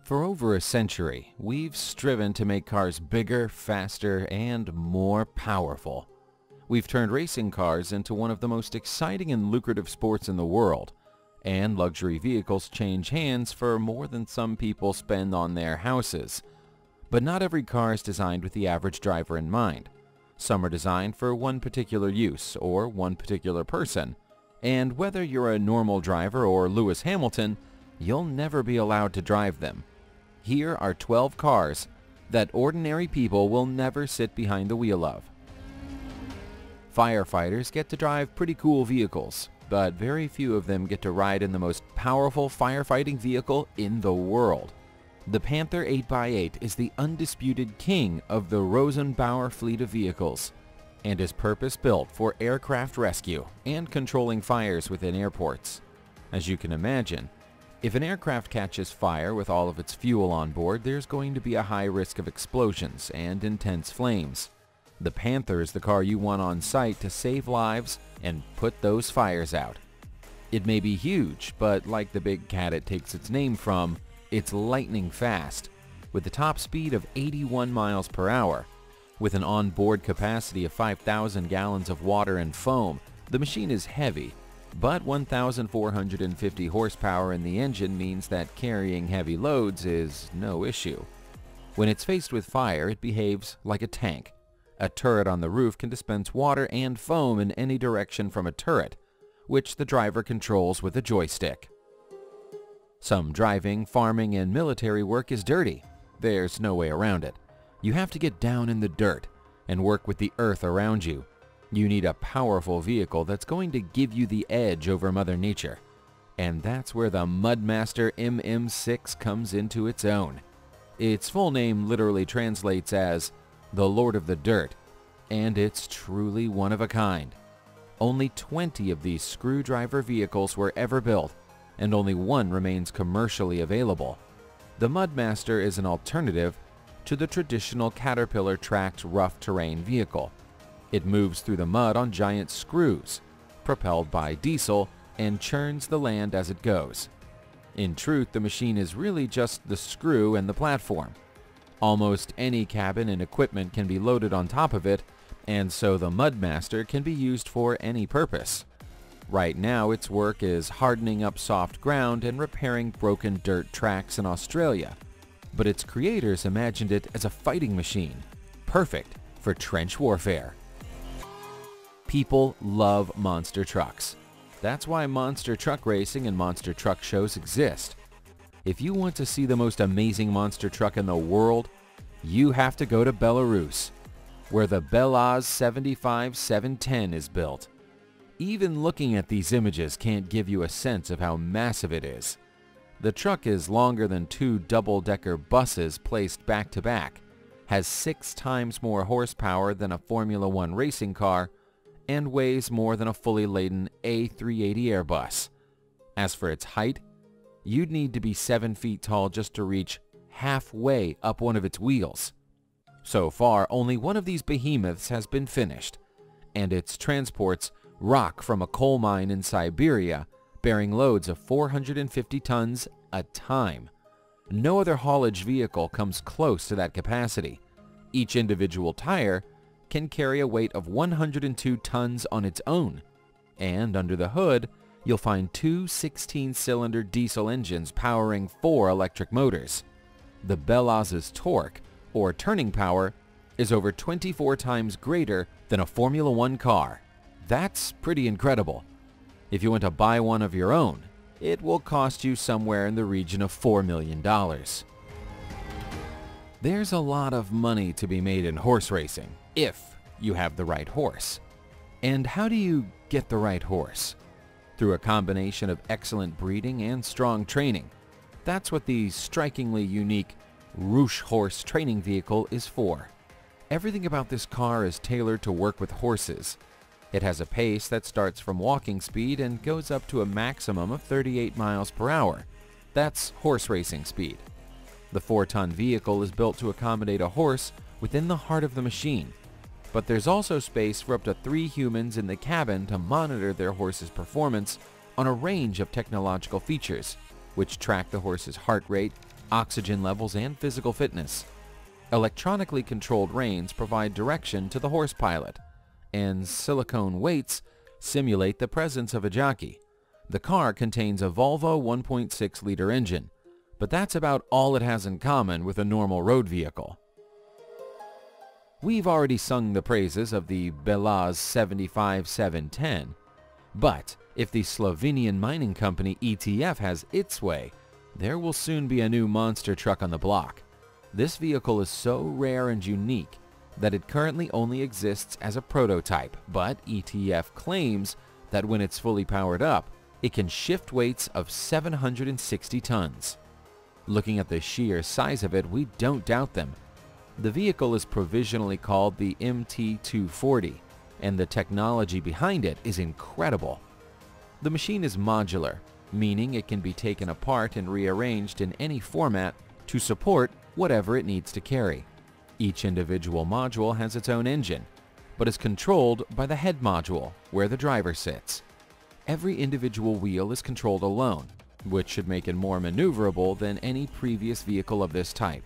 For over a century, we've striven to make cars bigger, faster, and more powerful. We've turned racing cars into one of the most exciting and lucrative sports in the world, and luxury vehicles change hands for more than some people spend on their houses. But not every car is designed with the average driver in mind. Some are designed for one particular use or one particular person, and whether you're a normal driver or Lewis Hamilton, you'll never be allowed to drive them. Here are 12 cars that ordinary people will never sit behind the wheel of. Firefighters get to drive pretty cool vehicles, but very few of them get to ride in the most powerful firefighting vehicle in the world. The Panther 8x8 is the undisputed king of the Rosenbauer fleet of vehicles and is purpose-built for aircraft rescue and controlling fires within airports. As you can imagine, if an aircraft catches fire with all of its fuel on board, there's going to be a high risk of explosions and intense flames. The Panther is the car you want on site to save lives and put those fires out. It may be huge, but like the big cat it takes its name from, it's lightning fast, with a top speed of 81 miles per hour. With an on-board capacity of 5,000 gallons of water and foam, the machine is heavy, but 1,450 horsepower in the engine means that carrying heavy loads is no issue. When it's faced with fire, it behaves like a tank. A turret on the roof can dispense water and foam in any direction from a turret, which the driver controls with a joystick. Some driving, farming, and military work is dirty. There's no way around it. You have to get down in the dirt and work with the earth around you. You need a powerful vehicle that's going to give you the edge over Mother Nature. And that's where the Mudmaster MM6 comes into its own. Its full name literally translates as the Lord of the Dirt, and it's truly one of a kind. Only 20 of these screwdriver vehicles were ever built, and only one remains commercially available. The Mudmaster is an alternative to the traditional Caterpillar tracked rough terrain vehicle. It moves through the mud on giant screws, propelled by diesel, and churns the land as it goes. In truth, the machine is really just the screw and the platform. Almost any cabin and equipment can be loaded on top of it, and so the Mudmaster can be used for any purpose. Right now, its work is hardening up soft ground and repairing broken dirt tracks in Australia, but its creators imagined it as a fighting machine, perfect for trench warfare. People love monster trucks. That's why monster truck racing and monster truck shows exist. If you want to see the most amazing monster truck in the world, you have to go to Belarus, where the Belaz 75-710 is built. Even looking at these images can't give you a sense of how massive it is. The truck is longer than 2 double-decker buses placed back to back, has 6 times more horsepower than a Formula One racing car, and weighs more than a fully laden A380 Airbus. As for its height, you'd need to be 7 feet tall just to reach halfway up one of its wheels. So far, only one of these behemoths has been finished, and it transports rock from a coal mine in Siberia, bearing loads of 450 tons a time. No other haulage vehicle comes close to that capacity. Each individual tire can carry a weight of 102 tons on its own, and under the hood, you'll find 2 16-cylinder diesel engines powering 4 electric motors. The Belaz's torque, or turning power, is over 24 times greater than a Formula One car. That's pretty incredible. If you want to buy one of your own, it will cost you somewhere in the region of $4 million. There's a lot of money to be made in horse racing, if you have the right horse. And how do you get the right horse? Through a combination of excellent breeding and strong training. That's what the strikingly unique Roush horse training vehicle is for. Everything about this car is tailored to work with horses. It has a pace that starts from walking speed and goes up to a maximum of 38 miles per hour. That's horse racing speed. The 4-ton vehicle is built to accommodate a horse within the heart of the machine, but there's also space for up to 3 humans in the cabin to monitor their horse's performance on a range of technological features, which track the horse's heart rate, oxygen levels, and physical fitness. Electronically controlled reins provide direction to the horse pilot, and silicone weights simulate the presence of a jockey. The car contains a Volvo 1.6-liter engine, but that's about all it has in common with a normal road vehicle. We've already sung the praises of the Belaz 75710, but if the Slovenian mining company ETF has its way, there will soon be a new monster truck on the block. This vehicle is so rare and unique that it currently only exists as a prototype, but ETF claims that when it's fully powered up, it can shift weights of 760 tons. Looking at the sheer size of it, we don't doubt them. The vehicle is provisionally called the MT240, and the technology behind it is incredible. The machine is modular, meaning it can be taken apart and rearranged in any format to support whatever it needs to carry. Each individual module has its own engine, but is controlled by the head module, where the driver sits. Every individual wheel is controlled alone, which should make it more maneuverable than any previous vehicle of this type.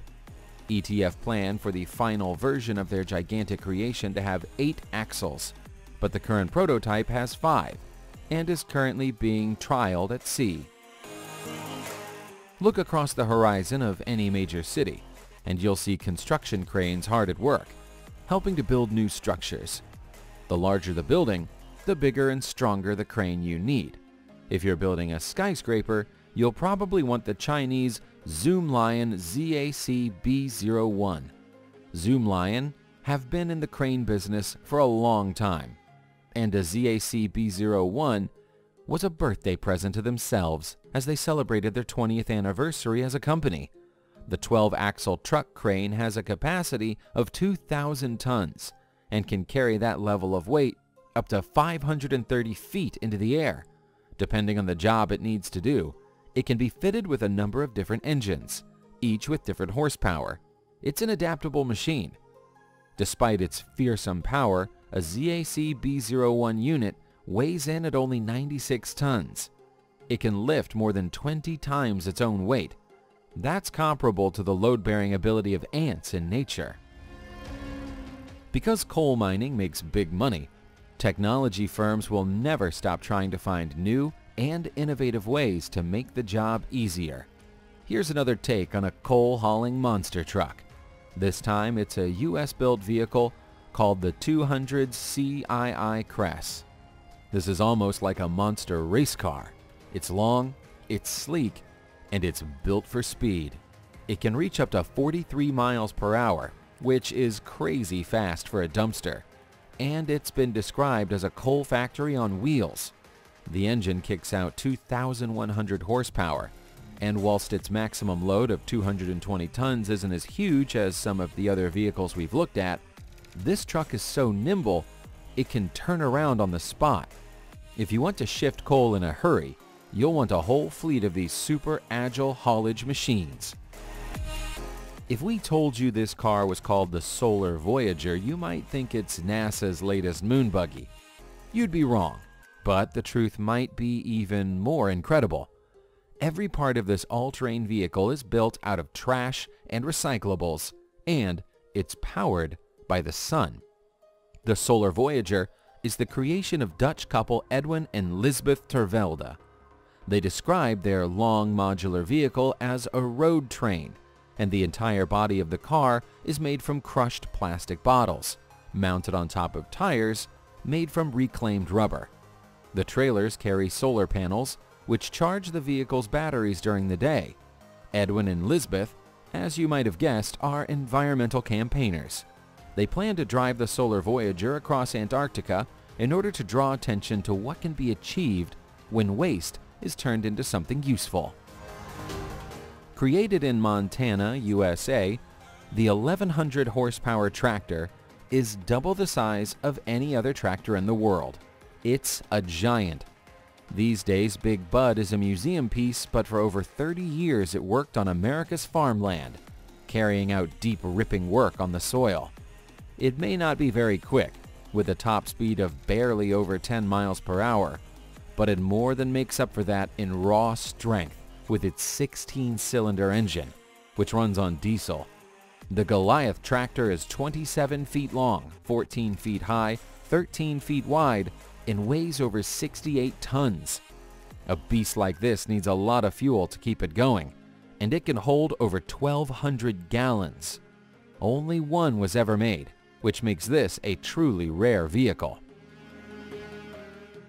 ETF planned for the final version of their gigantic creation to have 8 axles, but the current prototype has 5 and is currently being trialed at sea. Look across the horizon of any major city, and you'll see construction cranes hard at work, helping to build new structures. The larger the building, the bigger and stronger the crane you need. If you're building a skyscraper, you'll probably want the Chinese Zoomlion ZC01. Zoomlion have been in the crane business for a long time, and a ZC01 was a birthday present to themselves as they celebrated their 20th anniversary as a company. The 12-axle truck crane has a capacity of 2,000 tons and can carry that level of weight up to 530 feet into the air. Depending on the job it needs to do, it can be fitted with a number of different engines, each with different horsepower. It's an adaptable machine. Despite its fearsome power, a ZC01 unit weighs in at only 96 tons. It can lift more than 20 times its own weight. That's comparable to the load-bearing ability of ants in nature. Because coal mining makes big money, technology firms will never stop trying to find new and innovative ways to make the job easier. Here's another take on a coal-hauling monster truck. This time it's a US-built vehicle called the 200 CIKRESS. This is almost like a monster race car. It's long, it's sleek, and it's built for speed. It can reach up to 43 miles per hour, which is crazy fast for a dumpster. And it's been described as a coal factory on wheels. The engine kicks out 2,100 horsepower, and whilst its maximum load of 220 tons isn't as huge as some of the other vehicles we've looked at, this truck is so nimble it can turn around on the spot. If you want to shift coal in a hurry, you'll want a whole fleet of these super agile haulage machines. If we told you this car was called the Solar Voyager, you might think it's NASA's latest moon buggy. You'd be wrong, but the truth might be even more incredible. Every part of this all-terrain vehicle is built out of trash and recyclables, and it's powered by the sun. The Solar Voyager is the creation of Dutch couple Edwin and Lisbeth Tervelde. They describe their long modular vehicle as a road train, and the entire body of the car is made from crushed plastic bottles, mounted on top of tires made from reclaimed rubber. The trailers carry solar panels, which charge the vehicle's batteries during the day. Edwin and Lisbeth, as you might have guessed, are environmental campaigners. They plan to drive the Solar Voyager across Antarctica in order to draw attention to what can be achieved when waste is turned into something useful. Created in Montana, USA, the 1,100 horsepower tractor is double the size of any other tractor in the world. It's a giant. These days, Big Bud is a museum piece, but for over 30 years it worked on America's farmland, carrying out deep ripping work on the soil. It may not be very quick, with a top speed of barely over 10 miles per hour, but it more than makes up for that in raw strength with its 16-cylinder engine. which runs on diesel. The Goliath Tractor is 27 feet long, 14 feet high, 13 feet wide, and weighs over 68 tons. A beast like this needs a lot of fuel to keep it going, and it can hold over 1,200 gallons. Only one was ever made, which makes this a truly rare vehicle.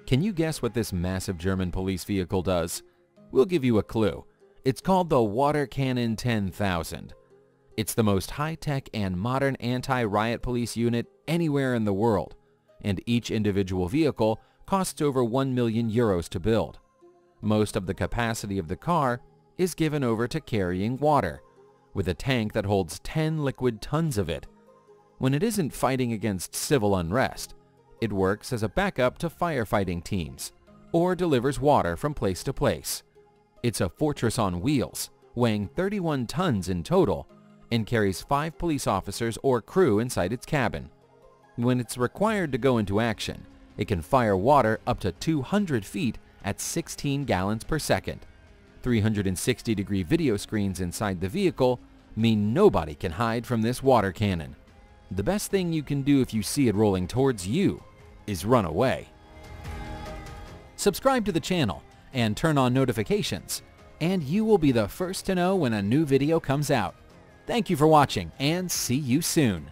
Can you guess what this massive German police vehicle does? We'll give you a clue. It's called the Water Cannon 10,000. It's the most high-tech and modern anti-riot police unit anywhere in the world, and each individual vehicle costs over 1 million euros to build. Most of the capacity of the car is given over to carrying water, with a tank that holds 10 liquid tons of it. When it isn't fighting against civil unrest, it works as a backup to firefighting teams, or delivers water from place to place. It's a fortress on wheels, weighing 31 tons in total, and carries 5 police officers or crew inside its cabin. When it's required to go into action, it can fire water up to 200 feet at 16 gallons per second. 360-degree video screens inside the vehicle mean nobody can hide from this water cannon. The best thing you can do if you see it rolling towards you is run away. Subscribe to the channel and turn on notifications, and you will be the first to know when a new video comes out. Thank you for watching, and see you soon.